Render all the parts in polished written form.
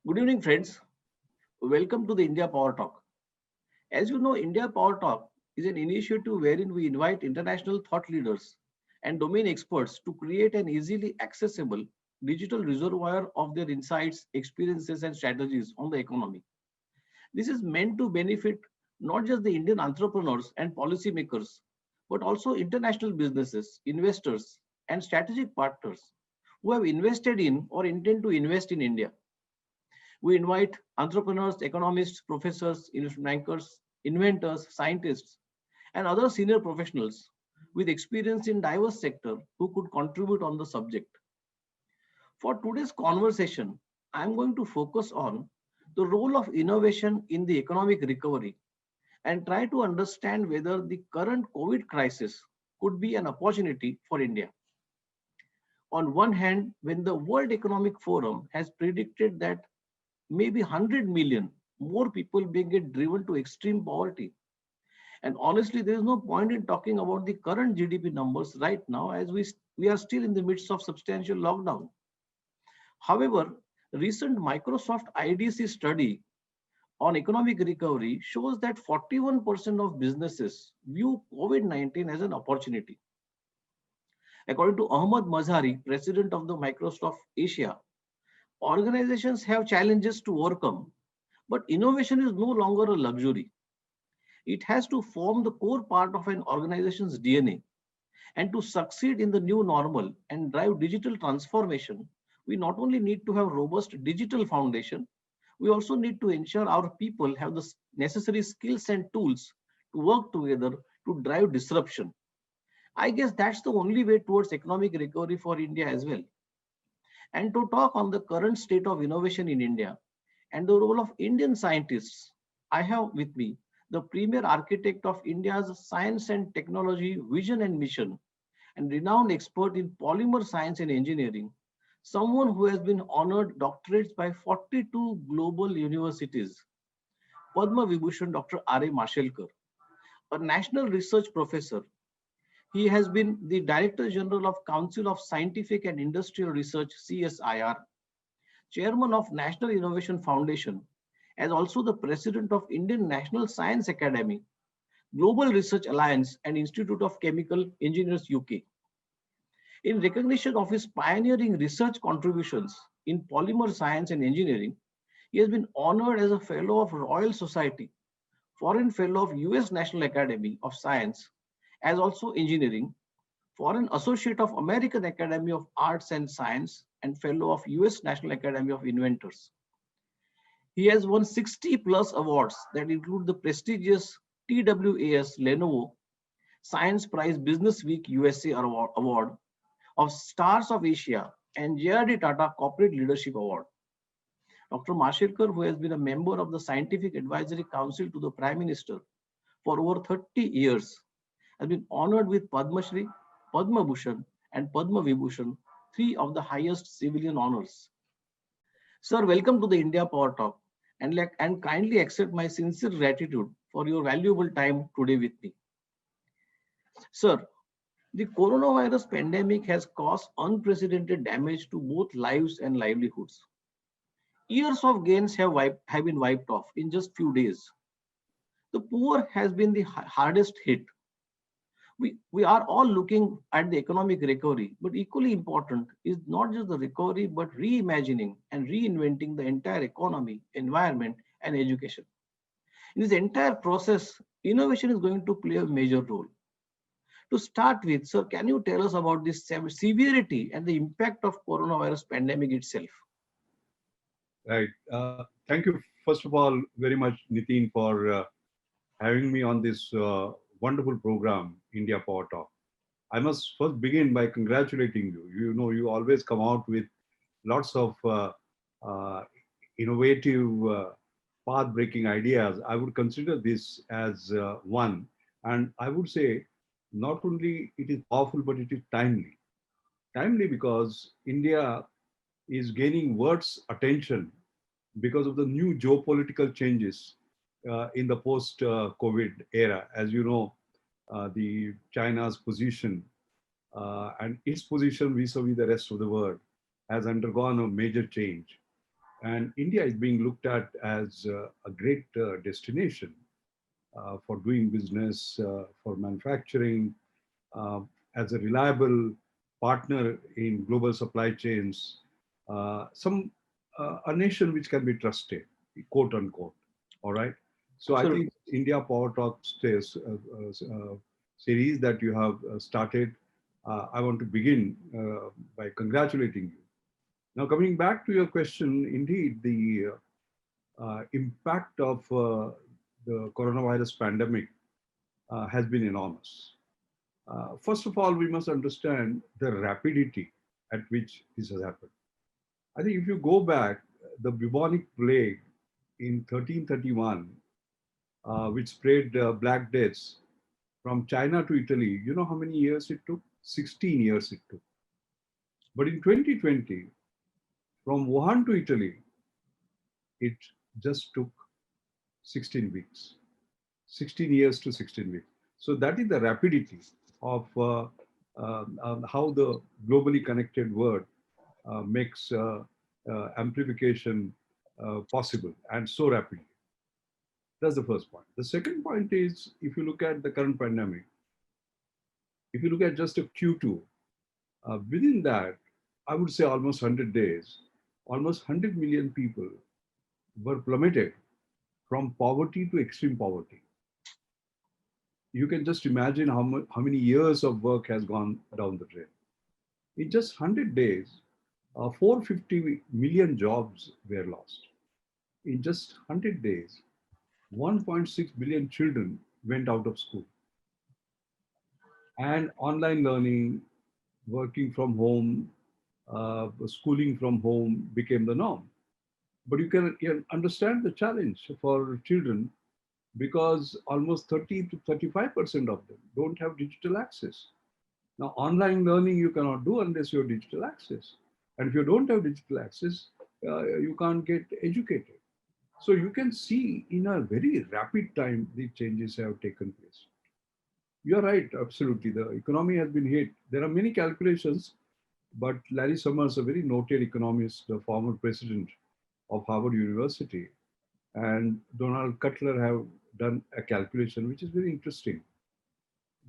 Good evening, friends. Welcome to the India Power Talk. As you know, India Power Talk is an initiative wherein we invite international thought leaders and domain experts to create an easily accessible digital reservoir of their insights, experiences, and strategies on the economy. This is meant to benefit not just the Indian entrepreneurs and policymakers, but also international businesses, investors, and strategic partners who have invested in or intend to invest in India. We invite entrepreneurs, economists, professors, investment bankers, inventors, scientists, and other senior professionals with experience in diverse sectors who could contribute on the subject. For today's conversation, I am going to focus on the role of innovation in the economic recovery and try to understand whether the current COVID crisis could be an opportunity for India. On one hand, when the World Economic Forum has predicted that maybe 100 million more people may get driven to extreme poverty. And honestly, there is no point in talking about the current GDP numbers right now as we are still in the midst of substantial lockdown. However, recent Microsoft IDC study on economic recovery shows that 41% of businesses view COVID-19 as an opportunity. According to Ahmed Mazhari, president of the Microsoft Asia, organizations have challenges to overcome, but innovation is no longer a luxury. It has to form the core part of an organization's DNA. And to succeed in the new normal and drive digital transformation, we not only need to have robust digital foundation, we also need to ensure our people have the necessary skills and tools to work together to drive disruption. I guess that's the only way towards economic recovery for India as well. And to talk on the current state of innovation in India and the role of Indian scientists, I have with me the premier architect of India's science and technology vision and mission, and renowned expert in polymer science and engineering, someone who has been honored doctorates by 42 global universities, Padma Vibhushan Dr. R A Mashelkar, a national research professor. He has been the Director General of Council of Scientific and Industrial Research, CSIR, Chairman of National Innovation Foundation, as also the President of Indian National Science Academy, Global Research Alliance, and Institute of Chemical Engineers, UK. In recognition of his pioneering research contributions in polymer science and engineering, he has been honored as a Fellow of Royal Society, Foreign Fellow of US National Academy of Science, as also engineering, Foreign Associate of American Academy of Arts and Science, and Fellow of US National Academy of Inventors. He has won 60 plus awards that include the prestigious TWAS Lenovo Science Prize Business Week USA Award of Stars of Asia and JRD Tata Corporate Leadership Award. Dr. Mashelkar, who has been a member of the Scientific Advisory Council to the Prime Minister for over 30 years, has been honored with Padma Shri, Padma Bhushan, and Padma Vibhushan, three of the highest civilian honors. Sir, welcome to the India Power Talk and kindly accept my sincere gratitude for your valuable time today with me. Sir, the coronavirus pandemic has caused unprecedented damage to both lives and livelihoods. Years of gains have been wiped off in just few days. The poor has been the hardest hit. We are all looking at the economic recovery, but equally important is not just the recovery, but reimagining and reinventing the entire economy, environment, and education. In this entire process, innovation is going to play a major role. To start with, sir, can you tell us about the severity and the impact of coronavirus pandemic itself? Right. Thank you, first of all, very much, Nitin, for having me on this wonderful program, India Power Talk. I must first begin by congratulating you. You know, you always come out with lots of uh, innovative, path-breaking ideas. I would consider this as one. And I would say, not only it is powerful, but it is timely. Timely because India is gaining world's attention because of the new geopolitical changes in the post-COVID era. As you know, the China's position and its position vis-a-vis the rest of the world has undergone a major change. And India is being looked at as a great destination for doing business, for manufacturing, uh, as a reliable partner in global supply chains, a nation which can be trusted, quote unquote. All right. So I Absolutely. think India Power Talk series that you have started, I want to begin by congratulating you. Now, coming back to your question, indeed, the impact of the coronavirus pandemic has been enormous. First of all, we must understand the rapidity at which this has happened. I think if you go back, the bubonic plague in 1331, which spread Black Deaths from China to Italy, you know how many years it took? 16 years it took. But in 2020, from Wuhan to Italy, it just took 16 weeks. 16 years to 16 weeks. So that is the rapidity of how the globally connected world makes amplification possible and so rapidly. That's the first point. The second point is, if you look at the current pandemic, if you look at just a Q2, within that, I would say almost 100 days, almost 100 million people were plummeted from poverty to extreme poverty. You can just imagine how many years of work has gone down the drain. In just 100 days, 450 million jobs were lost. In just 100 days, 1.6 billion children went out of school. And online learning, working from home, schooling from home became the norm. But you can understand the challenge for children because almost 30 to 35% of them don't have digital access. Now, online learning you cannot do unless you have digital access. And if you don't have digital access, you can't get educated. So you can see in a very rapid time, the changes have taken place. You're right, absolutely. The economy has been hit. There are many calculations, but Larry Summers, a very noted economist, the former president of Harvard University, and Donald Cutler have done a calculation which is very interesting.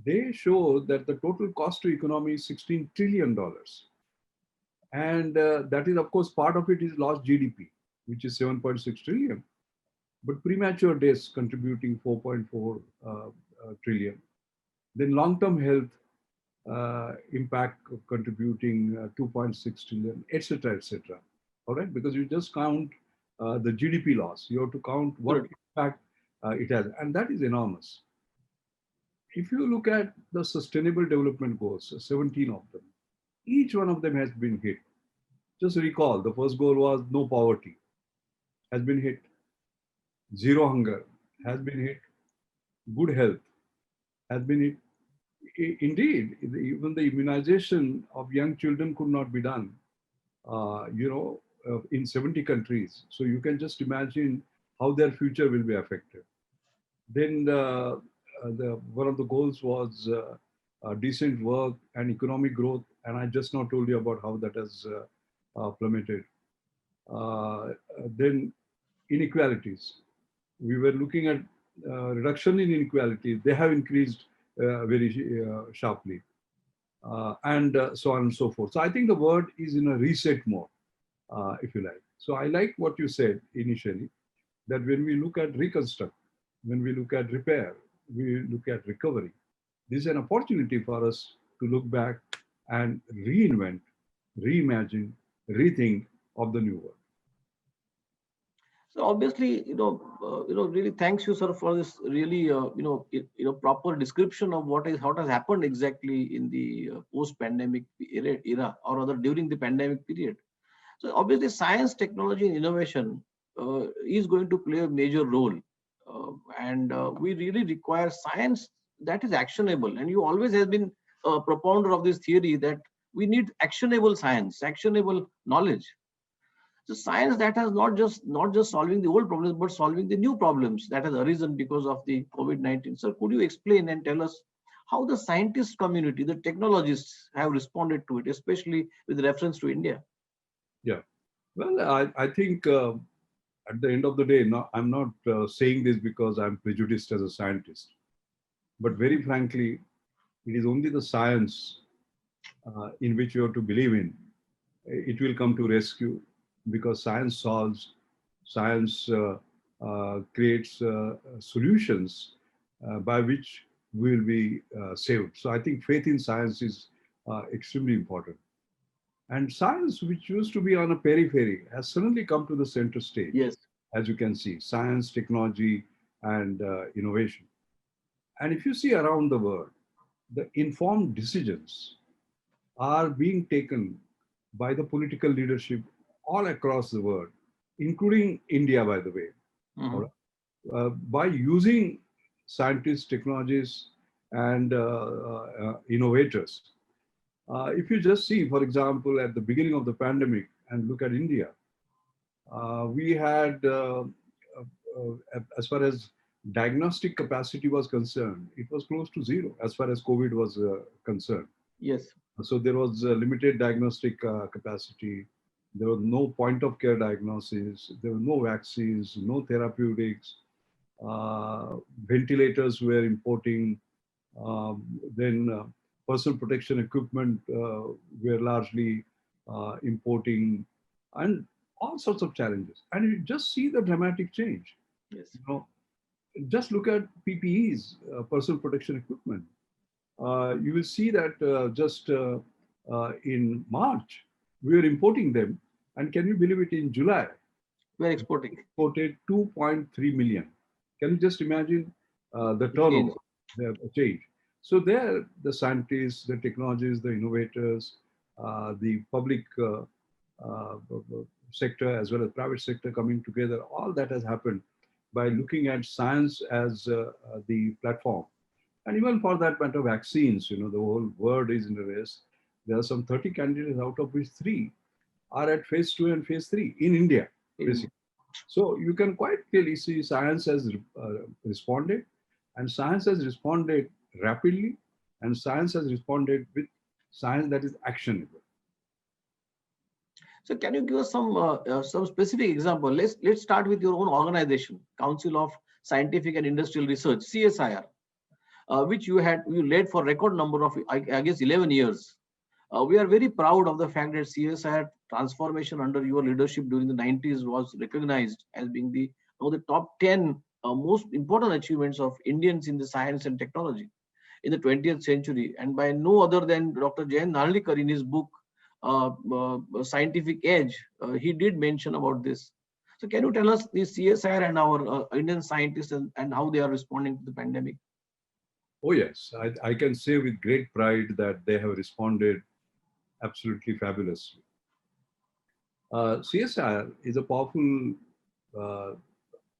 They show that the total cost to economy is $16 trillion. And that is, of course, part of it is lost GDP, which is 7.6 trillion. But premature deaths contributing 4.4 trillion. Then long-term health impact contributing 2.6 trillion, etc., etc. All right, because you just count the GDP loss. You have to count what impact it has, and that is enormous. If you look at the Sustainable Development Goals, 17 of them, each one of them has been hit. Just recall, the first goal was no poverty, has been hit. Zero hunger has been hit. Good health has been hit. Indeed, even the immunization of young children could not be done, in 70 countries. So you can just imagine how their future will be affected. Then one of the goals was decent work and economic growth. And I just now told you about how that has plummeted. Then inequalities. We were looking at reduction in inequalities. They have increased very sharply. And so on and so forth. So I think the word is in a reset mode, if you like. So I like what you said initially, that when we look at reconstruct, when we look at repair, we look at recovery, this is an opportunity for us to look back and reinvent, reimagine, rethink of the new world. So obviously, really thanks you, sir, for this really, proper description of what has happened exactly in the post-pandemic era, or rather during the pandemic period. So obviously, science, technology, and innovation is going to play a major role, and we really require science that is actionable. And you always have been a propounder of this theory that we need actionable science, actionable knowledge. So science that has not just solving the old problems, but solving the new problems that has arisen because of the COVID-19. So could you explain and tell us how the scientist community, the technologists have responded to it, especially with reference to India? Yeah. Well, I think at the end of the day, no, I'm not saying this because I'm prejudiced as a scientist, but very frankly, it is only the science in which you have to believe in. It will come to rescue because science solves, science creates solutions by which we will be saved. So I think faith in science is extremely important. And science, which used to be on a periphery, has suddenly come to the center stage, Yes. as you can see, science, technology, and innovation. And if you see around the world, the informed decisions are being taken by the political leadership all across the world, including India, by the way, all Mhm. right? By using scientists, technologists, and innovators. If you just see, for example, at the beginning of the pandemic and look at India, we had, as far as diagnostic capacity was concerned, it was close to zero as far as COVID was concerned. Yes. So there was a limited diagnostic capacity. There was no point of care diagnosis. There were no vaccines, no therapeutics. Ventilators were importing. Then personal protection equipment were largely importing, and all sorts of challenges. And you just see the dramatic change. Yes. You know, just look at PPEs, personal protection equipment. You will see that just in March, we were importing them. And can you believe it, in July, We are exporting. exported 2.3 million. Can you just imagine the The change. turnover, the change? So there, the scientists, the technologists, the innovators, the public uh, sector as well as private sector coming together, all that has happened by looking at science as the platform. And even for that matter, vaccines, the whole world is in a race. There are some 30 candidates, out of which three are at phase 2 and phase 3 in India, In basically. So you can quite clearly see science has responded, and science has responded rapidly, and science has responded with science that is actionable. So can you give us some specific example? Let's start with your own organization, Council of Scientific and Industrial Research, CSIR, which you led for record number of I guess 11 years. We are very proud of the fact that CSIR transformation under your leadership during the 90s was recognized as being one of the top 10 most important achievements of Indians in the science and technology in the 20th century, and by no other than Dr. Jayan Narlikar in his book Scientific Edge. He did mention about this. So, can you tell us the CSIR and our Indian scientists and how they are responding to the pandemic? Oh, yes, I can say with great pride that they have responded absolutely fabulously. CSIR is a powerful uh,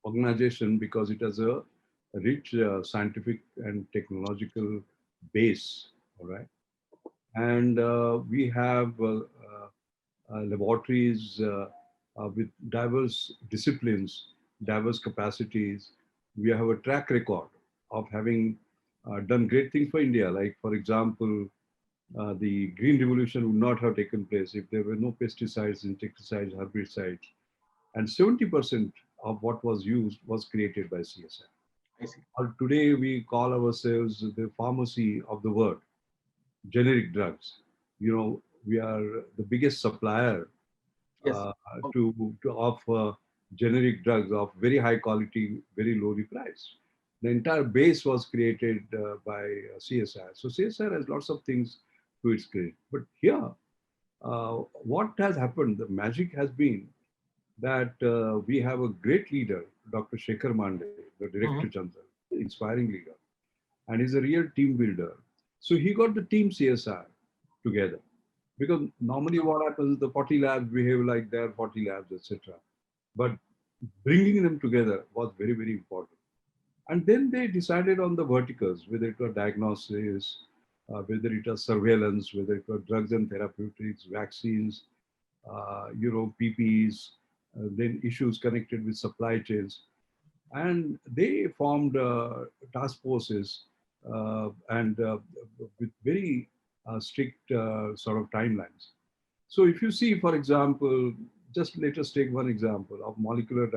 organization because it has a rich scientific and technological base, all right? And we have laboratories with diverse disciplines, diverse capacities. We have a track record of having done great things for India. Like, for example, the green revolution would not have taken place if there were no pesticides, insecticides, herbicides. And 70% of what was used was created by I see. CSIR. Today, we call ourselves the pharmacy of the world, generic drugs. We are the biggest supplier Yes. uh, to offer generic drugs of very high quality, very lowly price. The entire base was created by CSIR. So CSIR has lots of things to its credit. But here, what has happened, the magic has been that we have a great leader, Dr. Shekhar Mande, the Director Mhm. General, inspiring leader, and he's a real team builder. So he got the team CSIR together. Because normally what happens is the 40 labs behave like they're 40 labs, etc. But bringing them together was very, very important. And then they decided on the verticals, whether it was diagnosis, whether it was surveillance, whether it was drugs and therapeutics, vaccines, PPEs, then issues connected with supply chains. And they formed task forces and with very strict sort of timelines. So if you see, for example, just let us take one example of molecular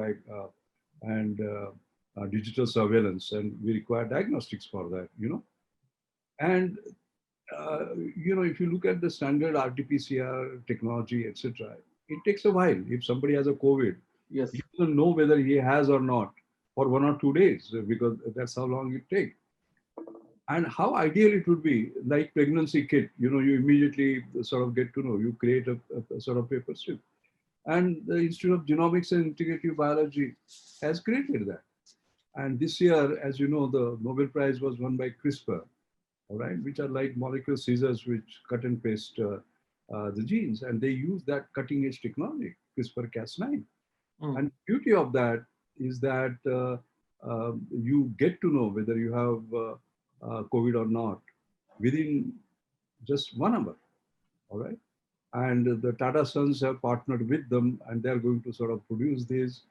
and digital surveillance, and we require diagnostics for that, And if you look at the standard RT-PCR technology, etc., it takes a while. If somebody has a COVID, Yes. he doesn't know whether he has or not for 1 or 2 days, because that's how long it takes. And how ideal it would be, like pregnancy kit, you immediately sort of get to know, you create a sort of paper strip. And the Institute of Genomics and Integrative Biology has created that. And this year, as you know, the Nobel Prize was won by CRISPR, all right, which are like molecular scissors which cut and paste the genes. And they use that cutting edge technology, CRISPR-Cas9. Mm. And the beauty of that is that you get to know whether you have COVID or not within just 1 hour, all right? And the Tata Sons have partnered with them, and they're going to sort of produce this.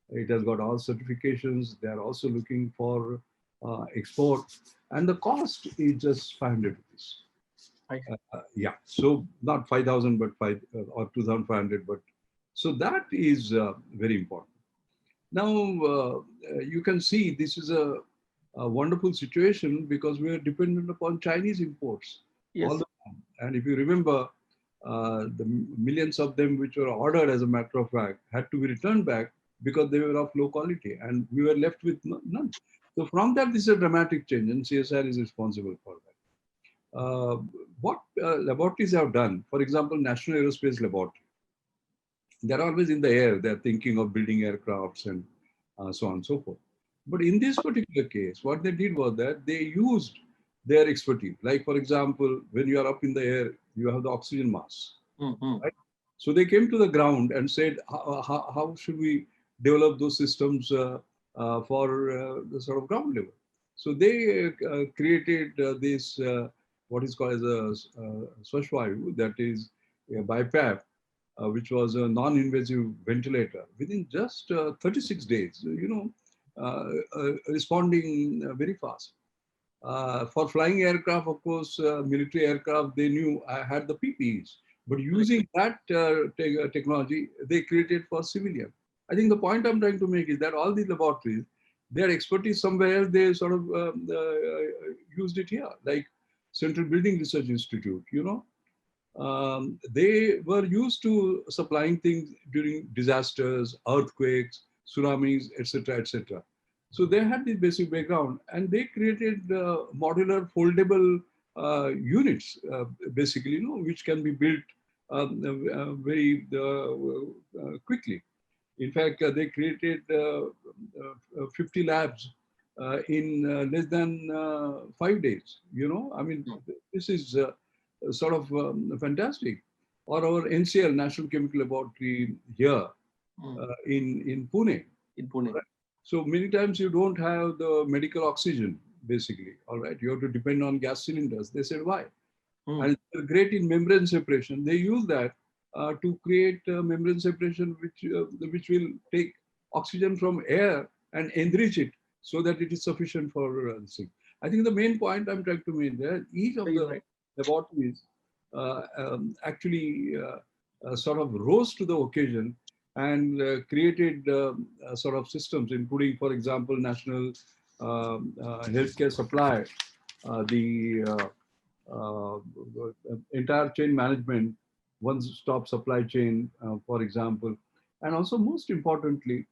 It has got all certifications. They're also looking for export, and the cost is just 500 rupees. Yeah, so not 5,000, but 2,500. But so that is very important. Now you can see this is a wonderful situation because we are dependent upon Chinese imports all Yes. the time. And if you remember, the millions of them which were ordered, as a matter of fact, had to be returned back because they were of low quality, and we were left with none. So from that, this is a dramatic change, and CSIR is responsible for that. What laboratories have done, for example, National Aerospace Laboratory, they're always in the air. They're thinking of building aircrafts and so on and so forth. But in this particular case, what they did was that they used their expertise. Like, for example, when you are up in the air, you have the oxygen mask. Mm-hmm. Right? So they came to the ground and said, how should we develop those systems for the sort of ground level? So they created this, what is called as a Swashvayu, that is a BiPAP, which was a non-invasive ventilator. Within just 36 days, responding very fast. For flying aircraft, of course, military aircraft, they knew I had the PPEs. But using that technology, they created for civilian. I think the point I'm trying to make is that all these laboratories, their expertise somewhere else, they sort of used it here, like Central Building Research Institute, they were used to supplying things during disasters, earthquakes, tsunamis, etc., etc. So they had this basic background, and they created modular, foldable units, basically, which can be built very quickly. In fact, they created 50 labs in less than 5 days. I mean, this is sort of fantastic. Or our NCL, National Chemical Laboratory here in Pune. In Pune. Right? So many times you don't have the medical oxygen, basically. All right, you have to depend on gas cylinders. They said why? And they're great in membrane separation. They use that to create membrane separation, which will take oxygen from air and enrich it so that it is sufficient for this thing. I think the main point I'm trying to make there, each of the laboratories actually sort of rose to the occasion and created sort of systems, including, for example, national healthcare supply, the entire chain management, one-stop supply chain, for example. And also, most importantly,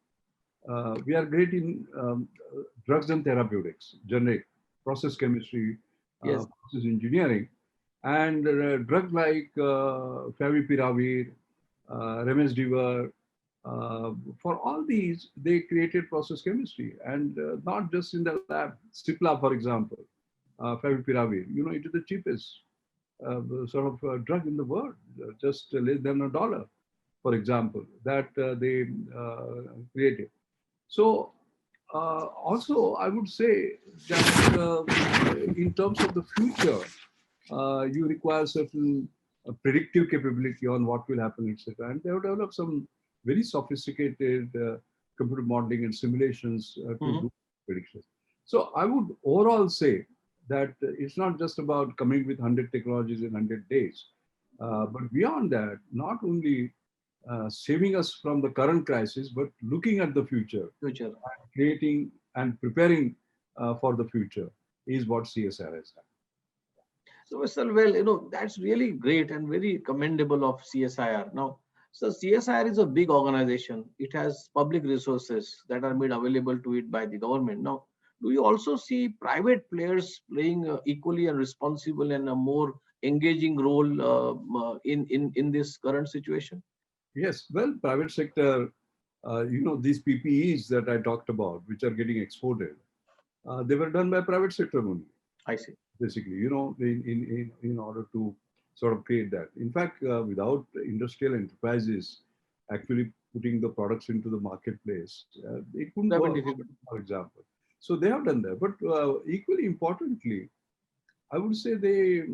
we are great in drugs and therapeutics, generic, process chemistry, process engineering, and drugs like favipiravir, remdesivir. For all these, they created process chemistry, and not just in the lab. Cipla, for example, favipiravir. It is the cheapest sort of drug in the world, just less than $1, for example, that they created. So also, I would say that in terms of the future, you require certain predictive capability on what will happen, etc. And they have developed some very sophisticated computer modeling and simulations to do predictions. So I would overall say that it's not just about coming with 100 technologies in 100 days, but beyond that, not only saving us from the current crisis, but looking at the future, Future. creating and preparing for the future is what CSR is. So, Mr. Well, that's really great and very commendable of CSIR. Now, so CSIR is a big organization. It has public resources that are made available to it by the government. Now, do you also see private players playing equally a responsible and a more engaging role in this current situation? Yes, well, private sector, these PPEs that I talked about, which are getting exported, they were done by private sector only, I see. basically, in order to sort of create that. In fact, without industrial enterprises actually putting the products into the marketplace, it couldn't That been work, difficult. for example. So they have done that. But equally importantly, I would say they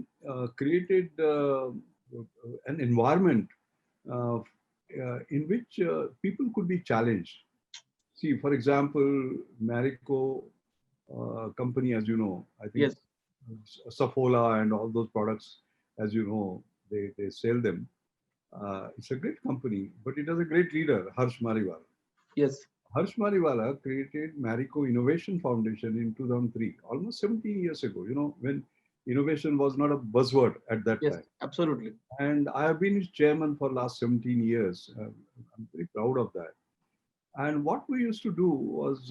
created an environment uh, in which people could be challenged. See, for example, Marico company, as you know, I think Yes. Safola and all those products, as you know, they sell them. It's a great company, but it has a great leader, Harsh Mariwala. Yes. Harsh Mariwala created Marico Innovation Foundation in 2003, almost 17 years ago, when innovation was not a buzzword at that Yes. time. Absolutely. And I have been his chairman for last 17 years. I'm very proud of that. And what we used to do was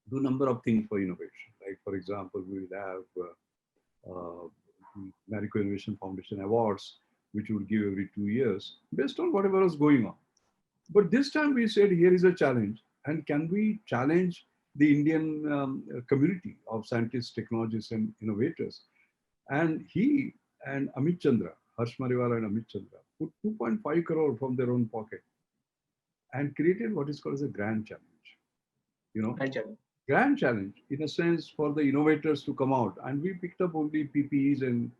do a number of things for innovation. Like, for example, we will have Marico Innovation Foundation Awards, which we would give every 2 years based on whatever was going on. But this time we said, here is a challenge. And can we challenge the Indian community of scientists, technologists, and innovators? And he and Amit Chandra, Harsh Mariwala and Amit Chandra, put 2.5 crore from their own pocket and created what is called as a grand challenge. You know, Right, Chairman. grand challenge in a sense for the innovators to come out. And we picked up only PPEs and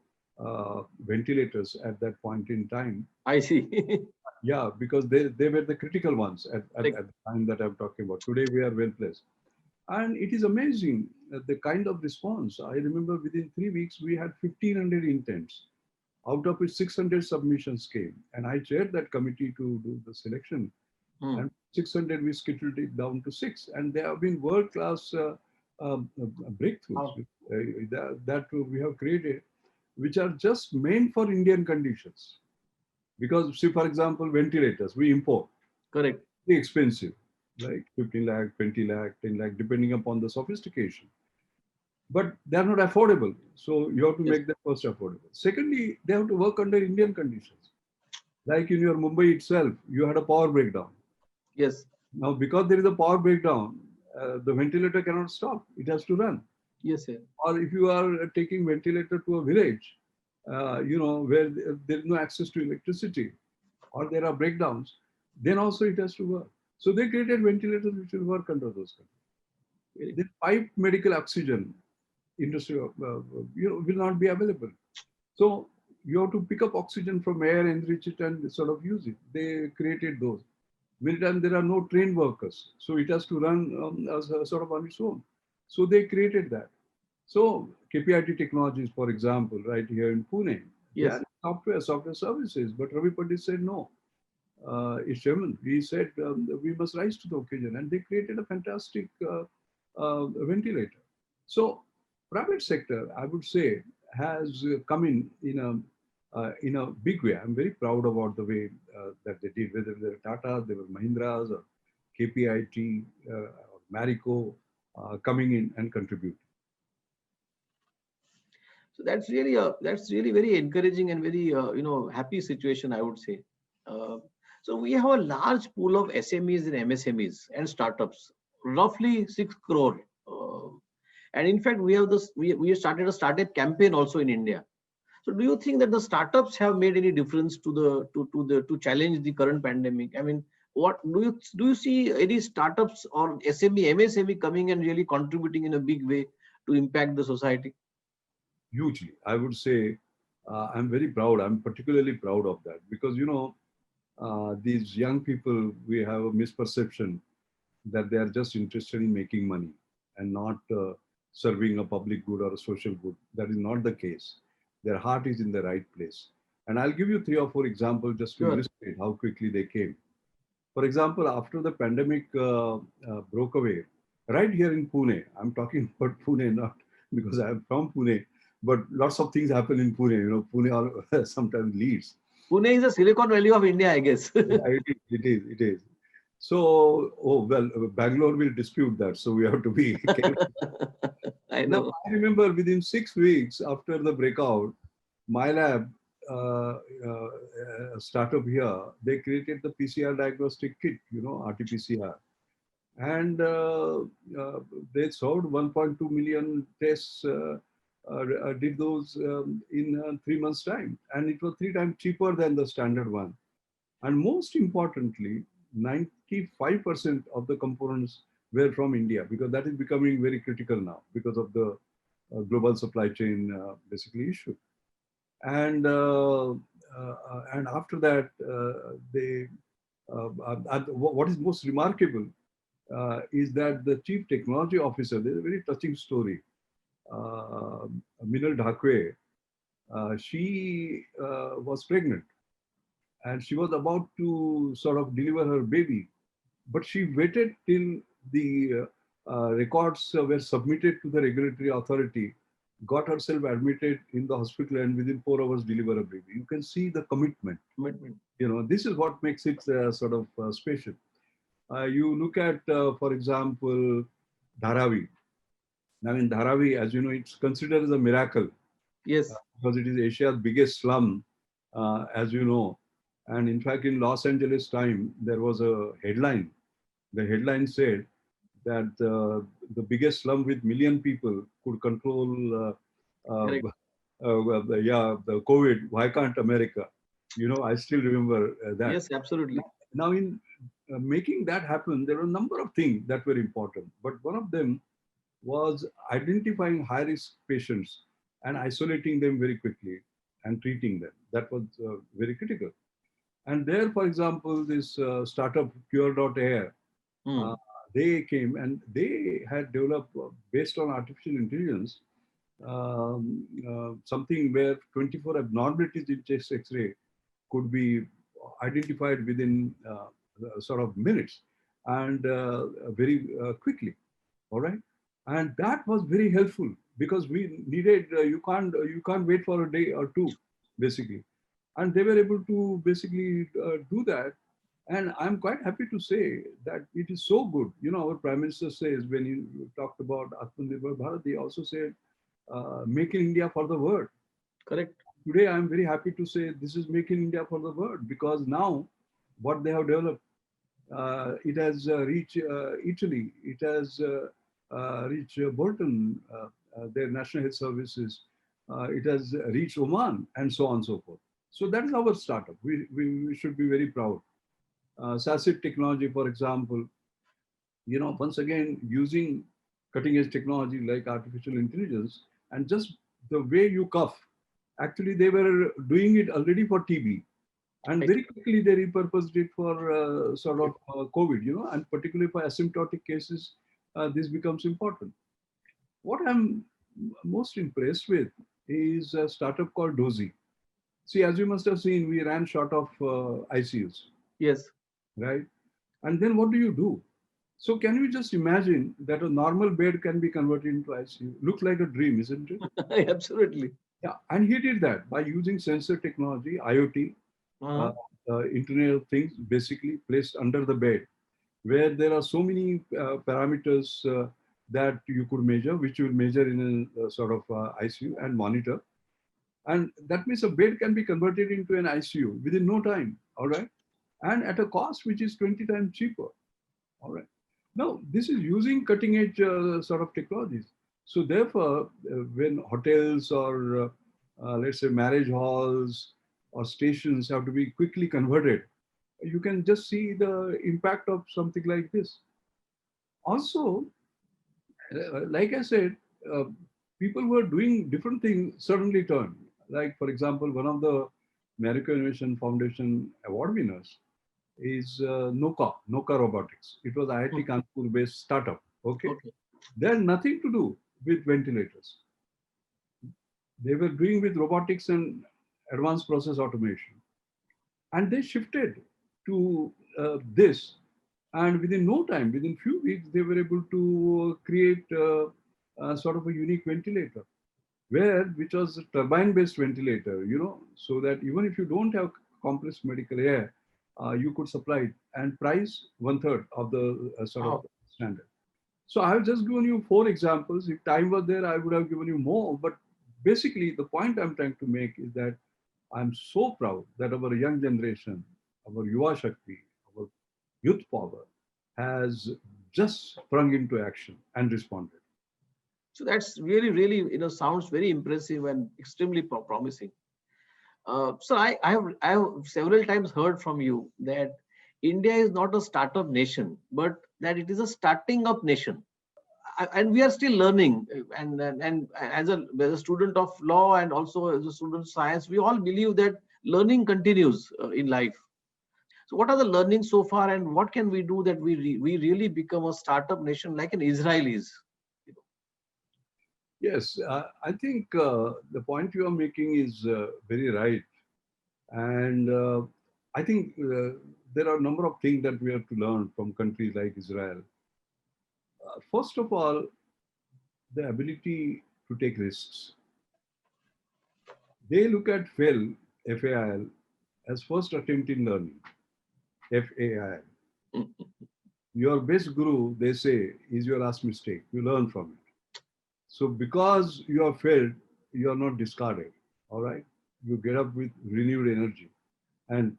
ventilators at that point in time. I see. Yeah, because they were the critical ones Like, at the time that I'm talking about. Today we are well placed. And it is amazing the kind of response. I remember within 3 weeks, we had 1,500 intents, out of which 600 submissions came. And I chaired that committee to do the selection. hmm, And 600, we scheduled it down to six. And there have been world-class breakthroughs how- that we have created, which are just meant for Indian conditions. Because, see, for example, ventilators, we import, correct. very expensive, like 15 lakh, 20 lakh, 10 lakh, depending upon the sophistication. But they're not affordable. So you have to Yes. make them first affordable. Secondly, they have to work under Indian conditions. Like in your Mumbai itself, you had a power breakdown. Yes. Now, because there is a power breakdown, the ventilator cannot stop. It has to run. Yes, sir. Or if you are taking ventilator to a village, where there is no access to electricity, or there are breakdowns, then also it has to work. So they created ventilators which will work under those conditions. Very The piped medical oxygen industry, will not be available. So you have to pick up oxygen from air, enrich it, and sort of use it. They created those. Many times there are no trained workers, so it has to run as a sort of on its own. So they created that. So KPIT Technologies, for example, right here in Pune, they yes. are software services. But Ravi Pandit said no. His chairman, he said we must rise to the occasion, and they created a fantastic ventilator. So private sector, I would say, has come in a big way. I'm very proud about the way that they did, whether they're Tata, they were Mahindras, or KPIT, or Marico, coming in and contributing. So that's really very encouraging and very happy situation, I would say. Uh, so we have a large pool of SMEs and MSMEs and startups, roughly 6 crore. And in fact, we started a startup campaign also in India. So do you think that the startups have made any difference to challenge the current pandemic? I mean, what do you see any startups or SME, MSME coming and really contributing in a big way to impact the society? Hugely, I would say, I'm very proud. I'm particularly proud of that because, these young people, we have a misperception that they are just interested in making money and not serving a public good or a social good. That is not the case. Their heart is in the right place. And I'll give you 3 or 4 examples just to Sure. illustrate how quickly they came. For example, after the pandemic broke away, right here in Pune, I'm talking about Pune, not because I'm from Pune, but lots of things happen in Pune. Pune sometimes leads. Pune is the Silicon Valley of India, I guess. Yeah, it is. So, oh well, Bangalore will dispute that, so we have to be careful. I Now, know. I remember within 6 weeks after the breakout, my lab, a startup here, they created the PCR diagnostic kit, RT-PCR. And they solved 1.2 million tests, did those in 3 months' time. And it was 3 times cheaper than the standard one. And most importantly, 95% of the components were from India, because that is becoming very critical now because of the global supply chain basically issue. And after that, they what is most remarkable is that the chief technology officer, there's a very touching story. Uh, Minal Dhakwe, she was pregnant and she was about to sort of deliver her baby, but she waited till the records were submitted to the regulatory authority, got herself admitted in the hospital, and within 4 hours deliver a baby. You can see the commitment. Commitment. This is what makes it sort of special. You look at, for example, Dharavi. Now in Dharavi, as you know, it's considered as a miracle Yes. because it is Asia's biggest slum, as you know. And in fact, in Los Angeles time, there was a headline. The headline said that the biggest slum with million people could control, Correct. the COVID. Why can't America? I still remember that. Yes, absolutely. Now, in making that happen, there were a number of things that were important, but one of them was identifying high risk patients and isolating them very quickly and treating them. That was very critical. And there, for example, this startup Cure.air, uh, Hmm. they came and they had developed, based on artificial intelligence, something where 24 abnormalities in chest X-ray could be identified within sort of minutes and very quickly. All right, and that was very helpful because we needed, you can't wait for a day or two, basically, and they were able to basically do that. And I'm quite happy to say that it is so good. Our Prime Minister says, when he talked about Atmanirbhar Bharat, he also said, "Make in India for the world." Correct. Today, I'm very happy to say this is Make in India for the world, because now what they have developed, it has reached Italy, it has reached Bolton, their National Health Services, it has reached Oman, and so on and so forth. So that is our startup. We should be very proud. SASIT technology, for example, once again, using cutting edge technology like artificial intelligence, and just the way you cough, actually they were doing it already for TB, and Right. very quickly they repurposed it for sort of COVID, and particularly for asymptomatic cases, this becomes important. What I'm most impressed with is a startup called Dozy. See, as you must have seen, we ran short of ICUs, Yes. right? And then what do you do? So can you just imagine that a normal bed can be converted into ICU? Looks like a dream, isn't it? Absolutely. Yeah, and he did that by using sensor technology, IoT, uh, Uh-huh. Internet of Things, basically placed under the bed, where there are so many parameters that you could measure, which you will measure in a sort of ICU and monitor. And that means a bed can be converted into an ICU within no time, all right? And at a cost which is 20 times cheaper, all right? Now, this is using cutting edge sort of technologies. So therefore, when hotels or let's say marriage halls or stations have to be quickly converted, you can just see the impact of something like this. Also, like I said, uh, people who are doing different things suddenly turn. Like, for example, one of the American Innovation Foundation award winners is Noka Robotics. It was IIT Hmm. Kanpur based startup. Okay. Okay. They had nothing to do with ventilators. They were doing with robotics and advanced process automation. And they shifted to this. And within no time, within few weeks, they were able to create sort of a unique ventilator, which was a turbine-based ventilator, so that even if you don't have compressed medical air, you could supply it, and price one third of the sort of standard. So I have just given you 4 examples. If time was there, I would have given you more. But basically, the point I'm trying to make is that I'm so proud that our young generation, our Yuva Shakti, our youth power has just sprung into action and responded. So that's really, really, sounds very impressive and extremely promising. So I have several times heard from you that India is not a startup nation, but that it is a starting up nation. And we are still learning. And as a student of law and also as a student of science, we all believe that learning continues in life. So what are the learnings so far, and what can we do that we really become a startup nation like an Israel is? Yes, I think the point you are making is very right. And I think there are a number of things that we have to learn from countries like Israel. First of all, the ability to take risks. They look at fail, FAIL, as first attempt in learning, FAIL. Your best guru, they say, is your last mistake. You learn from it. So because you have failed, you are not discarded, all right? You get up with renewed energy. And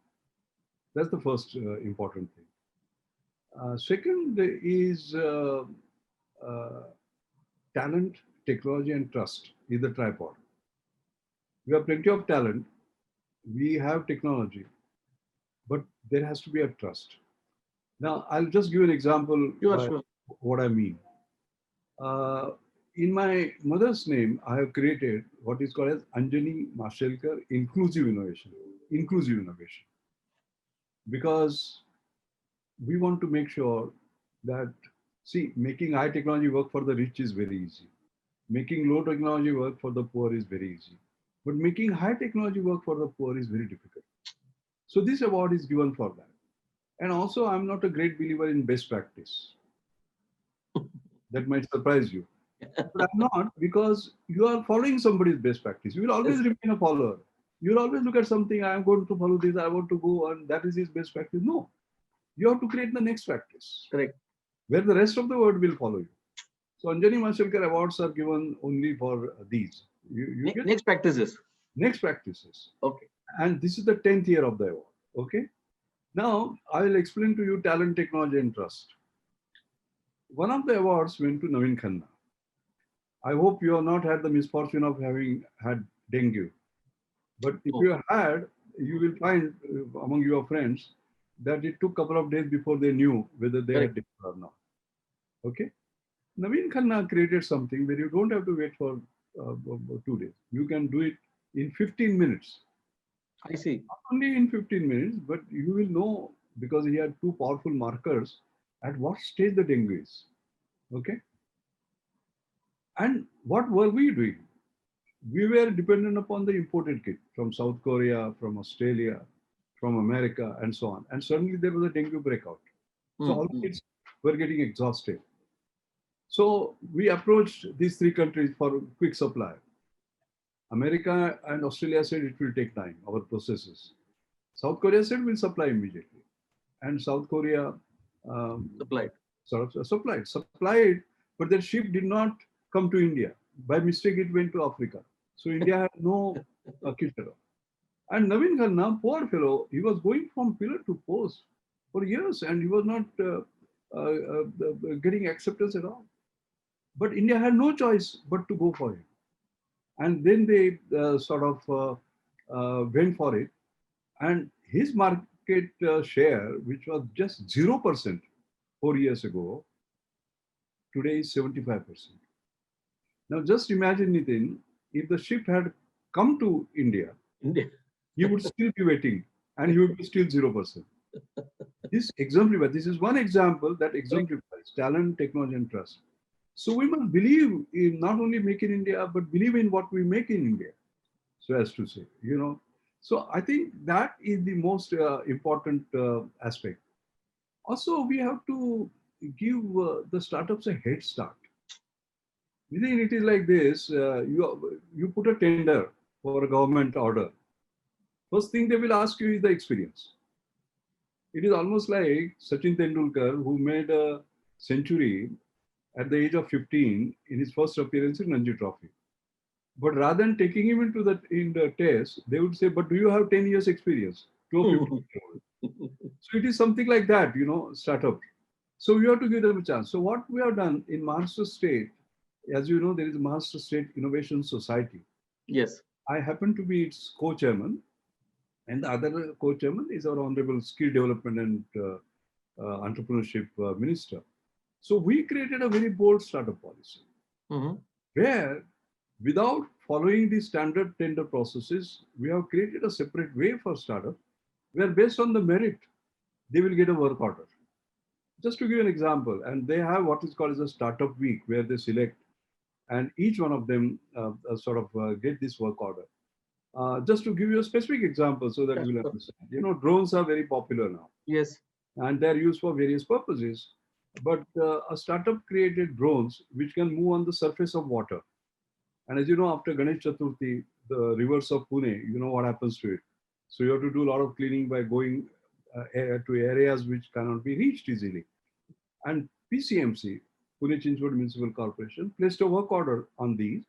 that's the first important thing. Second is talent, technology, and trust is the tripod. We have plenty of talent, we have technology, but there has to be a trust. Now, I'll just give an example by Sure. what I mean. Uh, in my mother's name, I have created what is called as Anjani Mashelkar Inclusive Innovation. Inclusive innovation. Because we want to make sure that, see, making high technology work for the rich is very easy. Making low technology work for the poor is very easy. But making high technology work for the poor is very difficult. So this award is given for that. And also, I'm not a great believer in best practice. That might surprise you. But I'm not, because you are following somebody's best practice. You will always remain a follower. You'll always look at something, I am going to follow this, I want to go, and that is his best practice. No. You have to create the next practice. Correct. Where the rest of the world will follow you. So Anjani Mashelkar awards are given only for these. You get Next practices. next practices. Okay. And this is the 10th year of the award. Okay. Now I will explain to you talent, technology, and trust. One of the awards went to Naveen Khanna. I hope you have not had the misfortune of having had dengue. But if you had, you will find among your friends that it took a couple of days before they knew whether they had dengue or not. Okay. Naveen Khanna created something where you don't have to wait for 2 days. You can do it in 15 minutes. I see. Not only in 15 minutes, but you will know, because he had 2 powerful markers at what stage the dengue is. Okay. And what were we doing? We were dependent upon the imported kit from South Korea, from Australia, from America, and so on. And suddenly there was a dengue breakout. So all kids were getting exhausted. So we approached these 3 countries for quick supply. America and Australia said it will take time, our processes. South Korea said we'll supply immediately. And South Korea supplied, but their ship did not come to India. By mistake, it went to Africa. So India had no kit at all. And Naveen Khanna, poor fellow, he was going from pillar to post for years, and he was not getting acceptance at all. But India had no choice but to go for it. And then they went for it. And his market share, which was just 0% 4 years ago, today is 75%. Now just imagine, Nitin, if the ship had come to India, he would still be waiting, and he would be still 0%. This exemplifies, this is one example that exemplifies talent, technology, and trust. So we must believe in not only Make in India, but believe in what we make in India. So as to say, So I think that is the most important aspect. Also, we have to give the startups a head start. You think it is like this, you put a tender for a government order. First thing they will ask you is the experience. It is almost like Sachin Tendulkar, who made a century at the age of 15 in his first appearance in Ranji Trophy. But rather than taking him in the test, they would say, "But do you have 10 years experience?" To a 15-year-old. So it is something like that, startup. So we have to give them a chance. So what we have done in Maharashtra State, as you know, there is a Maharashtra State Innovation Society. Yes. I happen to be its co-chairman, and the other co-chairman is our Honorable Skill Development and Entrepreneurship Minister. So we created a very bold startup policy Mhm. where, without following the standard tender processes, we have created a separate way for startup where, based on the merit, they will get a work order. Just to give an example, and they have what is called as a startup week where they select, and each one of them get this work order. Just to give you a specific example so that Yes, you will sir. understand. Drones are very popular now Yes. and they're used for various purposes. But a startup created drones which can move on the surface of water. And as you know, after Ganesh Chaturthi, the rivers of Pune, you know what happens to it. So you have to do a lot of cleaning by going to areas which cannot be reached easily. And PCMC, Pune Chinchwad Municipal Corporation, placed a work order on these.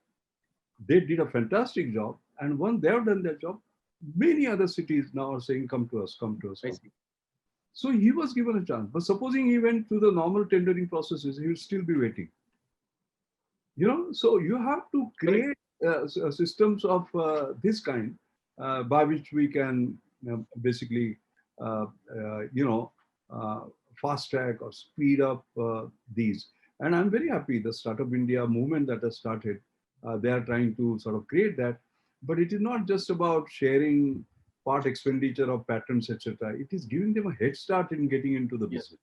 They did a fantastic job. And once they have done their job, many other cities now are saying, "Come to us, come to us, I come." see. So he was given a chance. But supposing he went through the normal tendering processes, he will still be waiting. So you have to Correct. create systems of this kind by which we can basically, uh, uh, you know, uh, fast track or speed up these. And I'm very happy the Startup India movement that has started. They are trying to sort of create that, but it is not just about sharing part expenditure of patents, etc. It is giving them a head start in getting into the Yes. business.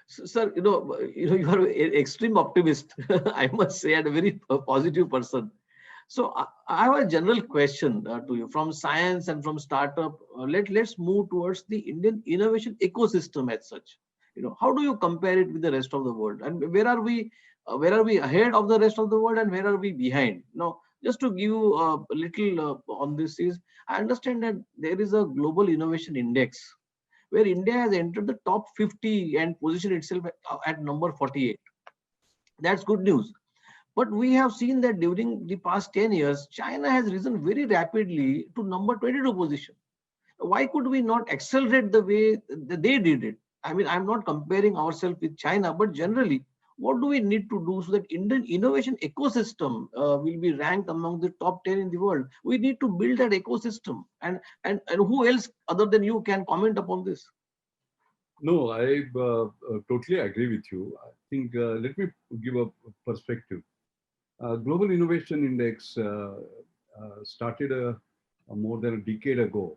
Sir, you are an extreme optimist, I must say, and a very positive person. So I have a general question to you from science and from startup. Let's move towards the Indian innovation ecosystem as such. How do you compare it with the rest of the world, and where are we ahead of the rest of the world, and where are we behind? Now, just to give you a little on this is, I understand that there is a global innovation index where India has entered the top 50 and positioned itself at number 48. That's good news. But we have seen that during the past 10 years, China has risen very rapidly to number 22 position. Why could we not accelerate the way that they did it? I mean, I'm not comparing ourselves with China, but generally, what do we need to do so that Indian innovation ecosystem will be ranked among the top 10 in the world? We need to build that ecosystem. And who else other than you can comment upon this? No, I totally agree with you. I think let me give a perspective. Global Innovation Index started a more than a decade ago,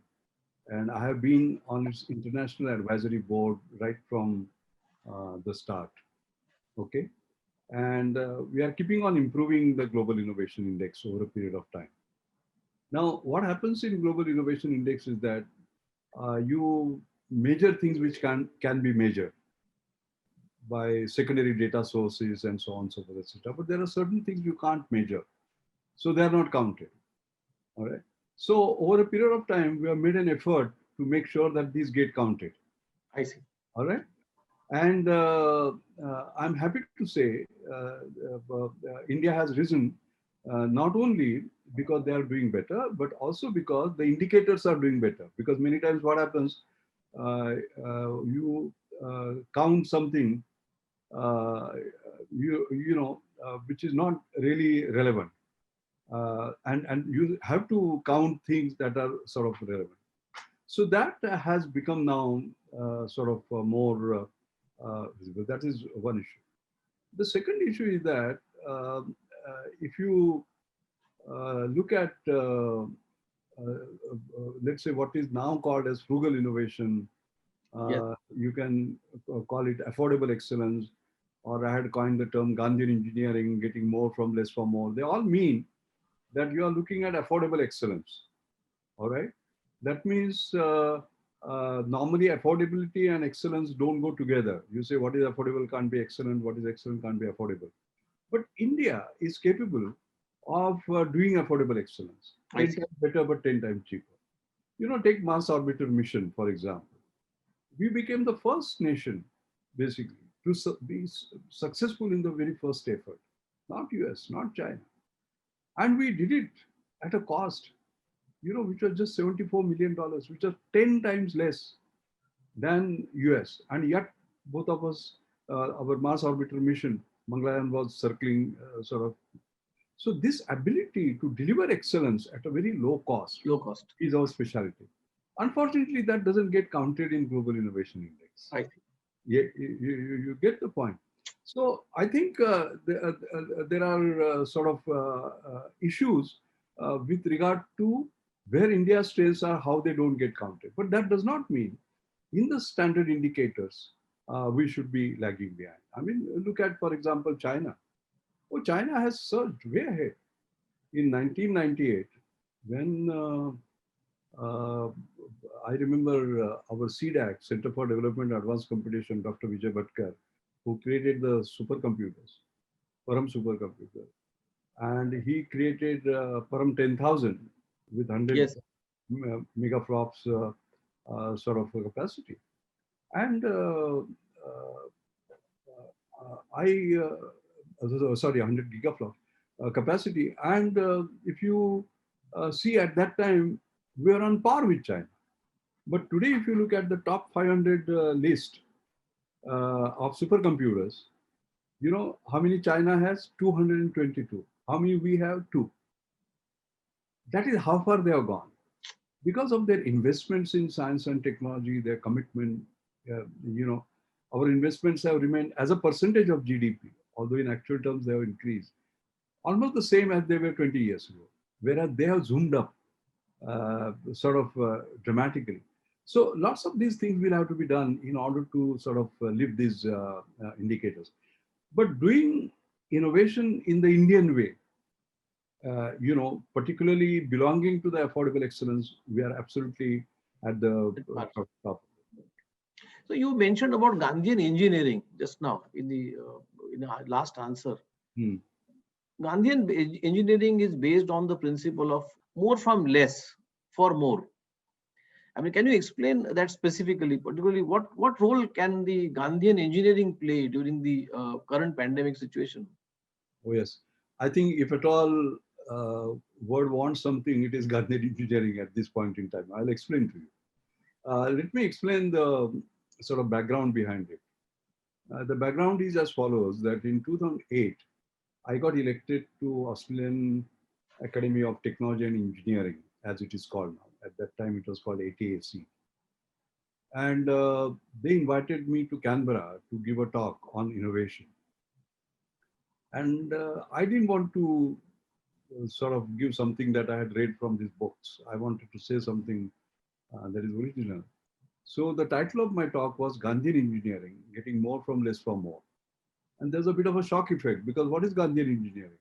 and I have been on its international advisory board right from the start. Okay, and we are keeping on improving the Global Innovation Index over a period of time. Now, what happens in Global Innovation Index is that you measure things which can be measured by secondary data sources and so on and so forth, etc. But there are certain things you can't measure, so they are not counted. All right. So over a period of time, we have made an effort to make sure that these get counted. I see. All right. And I'm happy to say India has risen not only because they are doing better, but also because the indicators are doing better. Because many times what happens, you count something, uh, which is not really relevant. And you have to count things that are sort of relevant. So that has become now more visible. That is one issue. The second issue is that if you look at, let's say, what is now called as frugal innovation, Yes. you can call it affordable excellence, or I had coined the term Gandhian Engineering, getting more from less for more. They all mean that you are looking at affordable excellence. All right. That means normally affordability and excellence don't go together. You say what is affordable can't be excellent, what is excellent can't be affordable. But India is capable of doing affordable excellence. I 10 see. times better, but 10 times cheaper. Take Mars Orbiter mission, for example. We became the first nation, basically, to be successful in the very first effort. Not US, not China. And we did it at a cost, which was just $74 million, which was 10 times less than US. And yet, both of us, our Mars Orbiter mission, Mangalyaan was circling sort of. So this ability to deliver excellence at a very low cost Low cost. is our specialty. Unfortunately, that doesn't get counted in Global Innovation Index. I see. You get the point. So I think there are sort of issues with regard to where India's strengths are, how they don't get counted. But that does not mean in the standard indicators, we should be lagging behind. I mean, look at, for example, China. Oh, China has surged way ahead. In 1998, when I remember our CDAC, Center for Development Advanced Computation, Dr. Vijay Bhatkar, who created the supercomputers, Param supercomputer. And he created Param 10,000 with 100 Yes. megaflops sort of capacity. And sorry, 100 gigaflops capacity. And if you see at that time, we are on par with China. But today, if you look at the top 500 list of supercomputers, how many China has? 222. How many we have? 2. That is how far they have gone. Because of their investments in science and technology, their commitment, our investments have remained as a percentage of GDP, although in actual terms they have increased, almost the same as they were 20 years ago, whereas they have zoomed up dramatically. So lots of these things will have to be done in order to sort of lift these indicators. But doing innovation in the Indian way, particularly belonging to the affordable excellence, we are absolutely at the top. So you mentioned about Gandhian engineering just now in our last answer. Hmm. Gandhian engineering is based on the principle of more from less for more. I mean, can you explain that specifically? Particularly, what role can the Gandhian engineering play during the current pandemic situation? Oh yes, I think if at all world wants something, it is Gandhian engineering at this point in time. I'll explain to you. Let me explain the sort of background behind it. The background is as follows: that in 2008, I got elected to Australian Academy of Technology and Engineering, as it is called now. At that time, it was called ATAC. And they invited me to Canberra to give a talk on innovation. And I didn't want to sort of give something that I had read from these books. I wanted to say something that is original. So the title of my talk was Gandhian Engineering, Getting More from Less for More. And there's a bit of a shock effect because what is Gandhian engineering?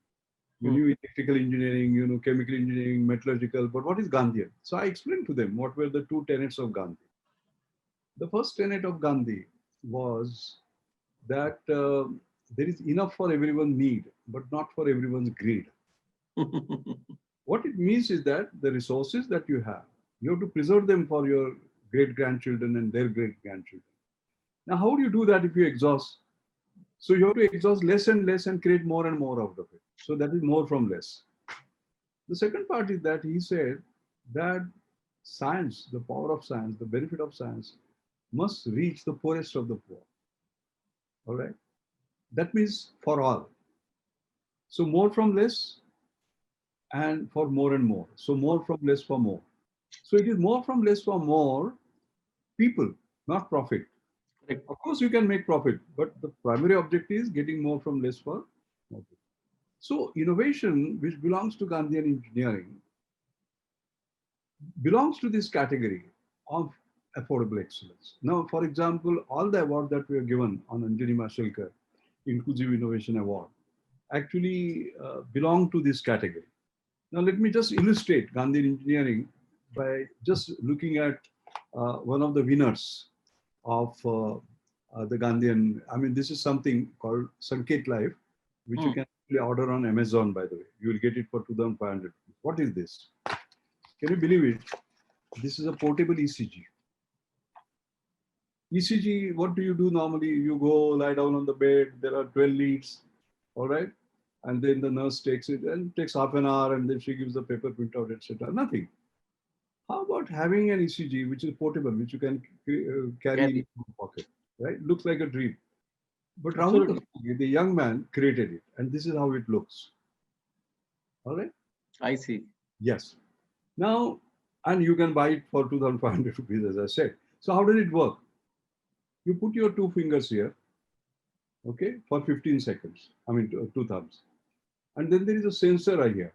You knew electrical engineering, chemical engineering, metallurgical, but what is Gandhian? So I explained to them what were the 2 tenets of Gandhi. The first tenet of Gandhi was that there is enough for everyone's need, but not for everyone's greed. What it means is that the resources that you have to preserve them for your great-grandchildren and their great-grandchildren. Now, how do you do that if you exhaust? So you have to exhaust less and less and create more and more out of it. So that is more from less. The second part is that he said that science, the power of science, the benefit of science must reach the poorest of the poor. All right? That means for all. So more from less and for more and more. So more from less for more. So it is more from less for more people, not profit. Correct. Of course, you can make profit, but the primary objective is getting more from less for more. So innovation, which belongs to Gandhian engineering, belongs to this category of affordable excellence. Now, for example, all the awards that we are given on Anjali Mashelkar Inclusive Innovation Award actually belong to this category. Now, let me just illustrate Gandhian engineering by just looking at one of the winners of the Gandhian. I mean, this is something called Sanket Life, which you Hmm. can actually order on Amazon, by the way. You will get it for 2,500. What is this? Can you believe it? This is a portable ECG. ECG, what do you do normally? You go lie down on the bed, there are 12 leads, all right? And then the nurse takes it and it takes half an hour and then she gives the paper printout, etc. Nothing. How about having an ECG which is portable, which you can carry in Carry. your pocket, right? Looks like a dream. But Raghunath, Absolutely. the young man, created it, and this is how it looks. All right? I see. Yes. Now, and you can buy it for 2,500 rupees, as I said. So how does it work? You put your two fingers here, okay, for 15 seconds. I mean, two thumbs. And then there is a sensor right here.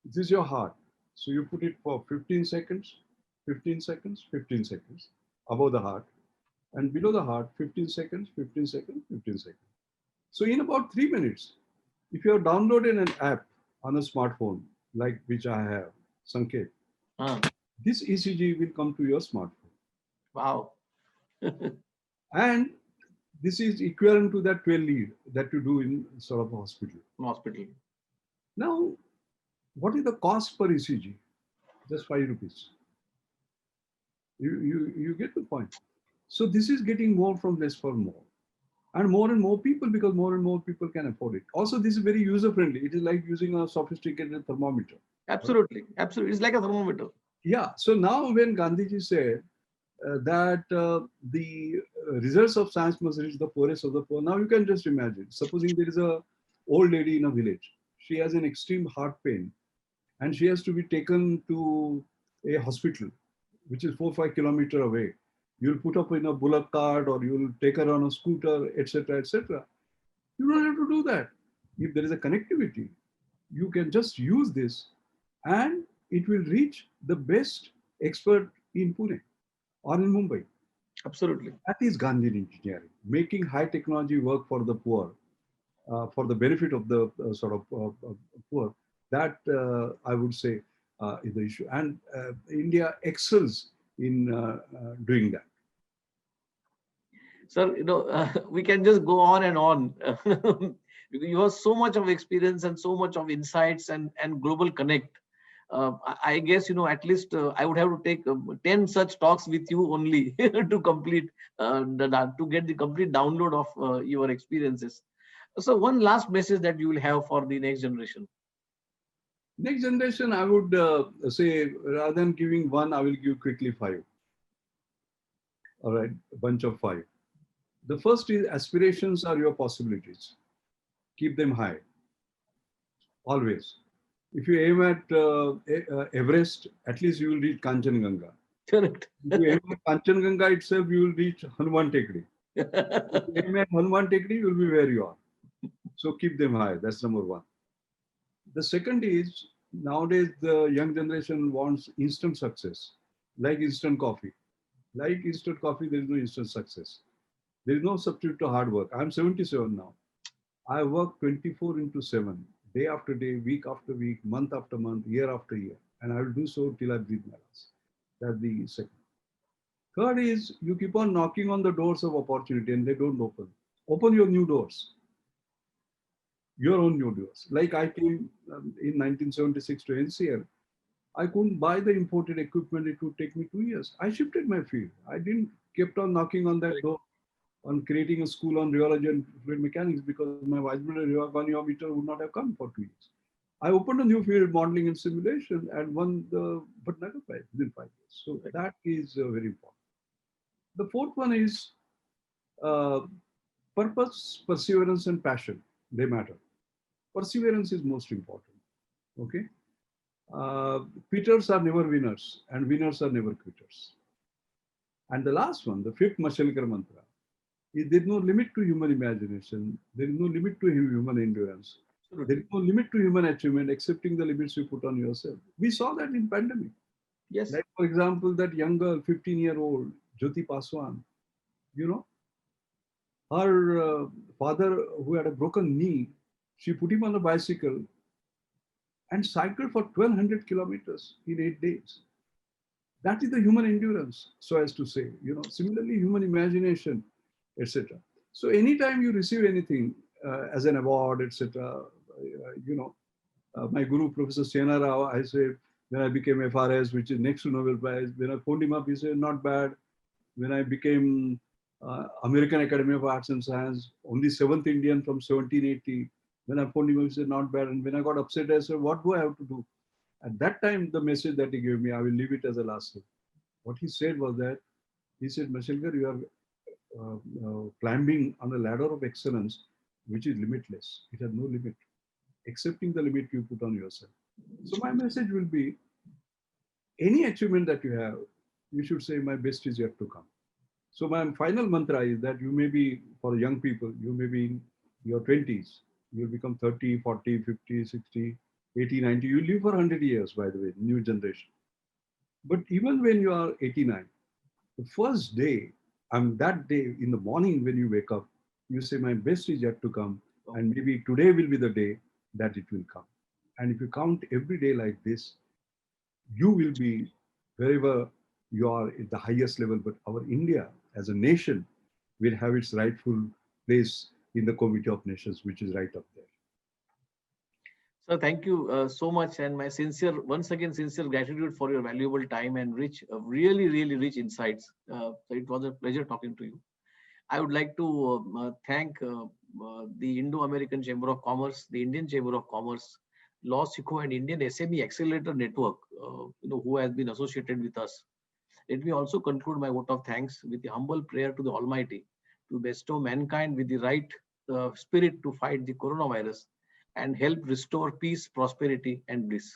This is your heart. So you put it for 15 seconds, 15 seconds, 15 seconds above the heart. And below the heart, 15 seconds, 15 seconds, 15 seconds. So in about 3 minutes, if you have downloaded an app on a smartphone, like which I have, Sanket, Huh. this ECG will come to your smartphone. Wow. And this is equivalent to that 12 lead that you do in sort of a hospital. Hospital. Now, what is the cost per ECG? Just 5 rupees. You get the point. So this is getting more from less for more. And more people, because more and more people can afford it. Also, this is very user friendly. It is like using a sophisticated thermometer. Absolutely. Absolutely. It's like a thermometer. Yeah. So now when Gandhiji said that the results of science must reach the poorest of the poor, now you can just imagine. Supposing there is a old lady in a village. She has an extreme heart pain and she has to be taken to a hospital, which is 4 or 5 kilometers away. You'll put up in a bullock cart or you'll take her on a scooter, etc., etc. You don't have to do that. If there is a connectivity, you can just use this and it will reach the best expert in Pune or in Mumbai. Absolutely. That is Gandhian engineering, making high technology work for the poor, for the benefit of the poor. That I would say is the issue. And India excels in doing that. Sir, we can just go on and on. You have so much of experience and so much of insights and global connect. I guess, at least I would have to take 10 such talks with you only to complete, to get the complete download of your experiences. So one last message that you will have for the next generation. Next generation, I would say, rather than giving one, I will give quickly five. All right, a bunch of five. The first is aspirations are your possibilities. Keep them high, always. If you aim at Everest, at least you will reach Kanchenjunga. Correct. If you aim at Kanchenjunga itself, you will reach Hanuman Tekdi. If you aim at Hanuman Tekdi, you will be where you are. So keep them high. That's number one. The second is nowadays the young generation wants instant success, like instant coffee. Like instant coffee, there is no instant success. There is no substitute to hard work. I'm 77 now. I work 24 into 7, day after day, week after week, month after month, year after year. And I will do so till I breathe my last. That's the second. Third is you keep on knocking on the doors of opportunity and they don't open. Open your new doors, your own new doors. Like I came in 1976 to NCL. I couldn't buy the imported equipment. It would take me 2 years. I shifted my field. I didn't kept on knocking on that door on creating a school on rheology and fluid mechanics because my vibrator goniometer would not have come for 2 years. I opened a new field, modeling and simulation, and won the Bhatnagar Prize within 5 years. So that is very important. The fourth one is uh, purpose, perseverance, and passion. They matter. Perseverance is most important. Okay. Uh, Quitters are never winners, and winners are never quitters. And the last one, the fifth Mashelkar mantra, is there is no limit to human imagination. There is no limit to human endurance. There is Absolutely. no limit to human achievement, accepting the limits you put on yourself. We saw that in pandemic. Yes. Like, for example, that young girl, 15-year-old, Jyoti Paswan, you know, her father, who had a broken knee, she put him on a bicycle and cycled for 1,200 kilometers in 8 days. That is the human endurance, so as to say. Similarly, human imagination, etc. So anytime you receive anything as an award, etc., my guru, Professor Sena Rao, I say, when I became FRS, which is next to Nobel Prize, when I phoned him up, he said, not bad. When I became American Academy of Arts and Science, only seventh Indian from 1780. When I phoned him up, he said, not bad. And when I got upset, I said, what do I have to do? At that time, the message that he gave me, I will leave it as a last thing. What he said was that, he said, Mashelkar, you are climbing on a ladder of excellence, which is limitless. It has no limit, accepting the limit you put on yourself. So my message will be, any achievement that you have, you should say, my best is yet to come. So my final mantra is that you may be, for young people, you may be in your 20s, you'll become 30, 40, 50, 60, 80, 90. You live for 100 years, by the way, new generation. But even when you are 89, the first day, and that day in the morning when you wake up, you say, my best is yet to come. And maybe today will be the day that it will come. And if you count every day like this, you will be wherever you are at the highest level. But our India as a nation will have its rightful place in the Committee of Nations, which is right up there. So thank you so much, and my once again, sincere gratitude for your valuable time and rich, really, really rich insights. So it was a pleasure talking to you. I would like to thank the Indo-American Chamber of Commerce, the Indian Chamber of Commerce, LawSico, and Indian SME Accelerator Network, who has been associated with us. Let me also conclude my vote of thanks with a humble prayer to the Almighty to bestow mankind with the right spirit to fight the coronavirus and help restore peace, prosperity, and bliss.